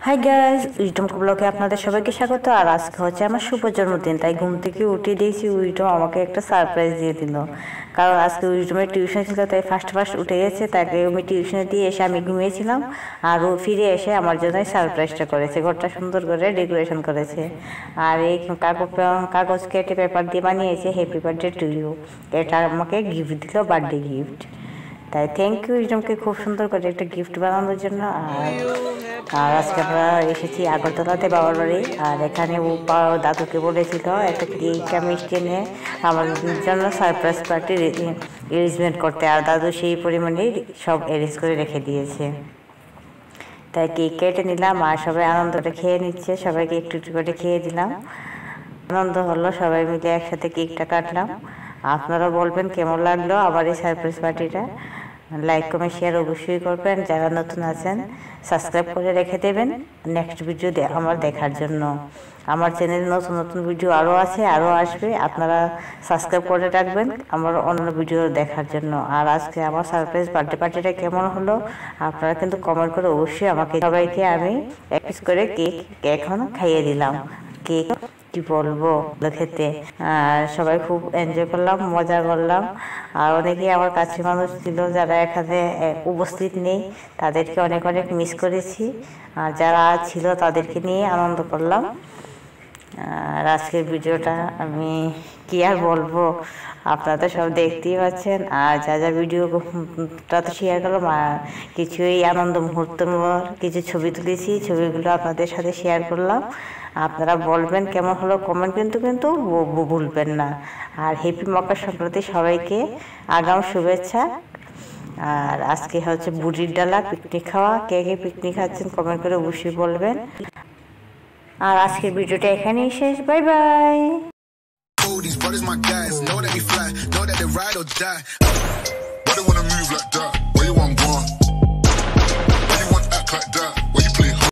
Hi guys, উইটম ব্লগে আপনাদের সবাইকে স্বাগত। আর আজকে হচ্ছে আমার শুভ জন্মদিন, তাই ঘুম থেকে উঠে দিয়েছি উইটম আমাকে একটা সারপ্রাইজ দিয়ে দিল। কারণ আজকে উইটমের টিউশন ছিল, তাই ফার্স্ট উঠে গেছে। তাকে আমি টিউশনে দিয়ে এসে আমি ঘুমিয়েছিলাম, আর ও ফিরে এসে আমার জন্যই সারপ্রাইজটা করেছে। ঘরটা সুন্দর করে ডেকোরেশন করেছে, আর এই কাগজ কেটে পেপার দিয়ে বানিয়েছে হ্যাপি বার্থডে টু ইউ। এটা আমাকে গিফট দিল, বার্থডে গিফট। তাই থ্যাংক ইউ উইটমকে খুব সুন্দর করে একটা গিফট বানানোর জন্য। আর আজকে আমরা এসেছি আগরতলাতে বাবার বাড়ি। আর এখানে ও দাদুকে বলেছিল একটা কেক মিষ্টি এনে আমার জন্য সারপ্রাইজ পার্টি অ্যারেঞ্জমেন্ট করতে, আর দাদু সেই পরিমাণে সব অ্যারেঞ্জ করে রেখে দিয়েছে। তাই কেক কেটে নিলাম, আর সবাই আনন্দটা খেয়ে নিচ্ছে। সবাইকে একটু একটু করে খেয়ে দিলাম, আনন্দ হলো। সবাই মিলে একসাথে কেকটা কাটলাম। আপনারা বলবেন কেমন লাগলো আমার এই সারপ্রাইজ পার্টিটা। লাইক কমেন্ট শেয়ার অবশ্যই করবেন। যারা নতুন আছেন সাবস্ক্রাইব করে রেখে দেবেন নেক্সট ভিডিও আমার দেখার জন্য। আমার চ্যানেলে নতুন নতুন ভিডিও আরও আছে, আরও আসবে। আপনারা সাবস্ক্রাইব করে রাখবেন আমার অন্য ভিডিও দেখার জন্য। আর আজকে আমার সারপ্রাইজ বার্থডে পার্টিটা কেমন হলো আপনারা কিন্তু কমেন্ট করে অবশ্যই আমাকে। সবাইকে আমি এক পিস করে কেক এখন খাইয়ে দিলাম। কেক কি বলবো খেতে, আর সবাই খুব এনজয় করলাম, মজা করলাম। আর অনেকেই আমার কাছে মানুষ ছিল যারা এখানে উপস্থিত নেই, তাদেরকে অনেক অনেক মিস করেছি। আর যারা ছিল তাদেরকে নিয়ে আনন্দ করলাম। আর আজকের ভিডিওটা আমি কি আর বলবো, আপনারা তো সব দেখতেই পাচ্ছেন। আর যা যা ভিডিওটা তো শেয়ার করলাম, আর কিছু এই আনন্দ মুহূর্ত কিছু ছবি তুলেছি, ছবিগুলো আপনাদের সাথে শেয়ার করলাম। আপনারা বলবেন কেমন হলো কমেন্ট কিন্তু ভুলবেন না। আর হ্যাপি মকর সংক্রান্তি সবাইকে আগাম শুভেচ্ছা। আর আজকে হচ্ছে বুড়ির ডালা পিকনিক খাওয়া। কে কে পিকনিক খাচ্ছেন কমেন্ট করে অবশ্যই বলবেন। আর আজকের ভিডিওটা এখানেই শেষ। Bye bye. These brothers my guys, know that we fly, know that they ride or die. Why they wanna move like that?